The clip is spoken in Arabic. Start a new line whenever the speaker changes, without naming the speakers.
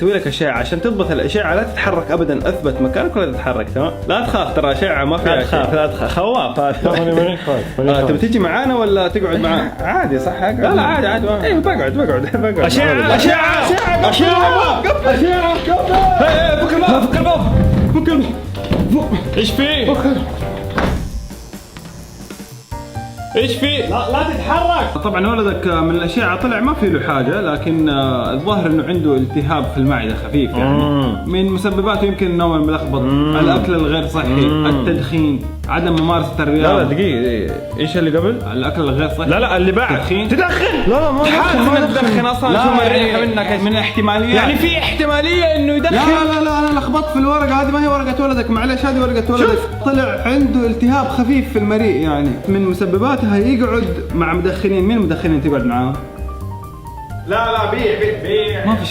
اسوي لك اشعه عشان تضبط الاشعه، لا تتحرك ابدا، اثبت مكانك ولا تتحرك. تمام؟ لا تخاف، ترى اشعه ما فيها شيء. لا تخاف، خواف هذا. تبي تيجي معانا ولا تقعد معاه؟
عادي صح.
لا لا عادي عادي. ايوه بقعد.
اشعه اشعه اشعه اشعه.
فك الباب فك الباب فك الباب.
ايش في؟ ايش في؟
لا تتحرك. طبعا ولدك من الاشعه طلع ما في له حاجه، لكن الظاهر انه عنده التهاب في المعده خفيف يعني. من مسبباته يمكن النوم الملخبط، الاكل الغير صحي، التدخين، عدم ممارسه الرياضه.
لا دقيقة، ايش اللي قبل؟
الاكل الغير صحي.
لا اللي بعد.
تدخين.
لا ما
تدخن اصلا. شو مريحه منك من الاحتماليات.
يعني في احتمالية انه يدخن.
لا انا لخبطت في الورقه، هذه ما هي ورقه ولدك، معلش هذه ورقه ولدك. طلع عنده التهاب خفيف في المريء، يعني من مسبباتها يقعد مع مدخنين. مين المدخنين تقعد معاهم؟
لا بيع
ما في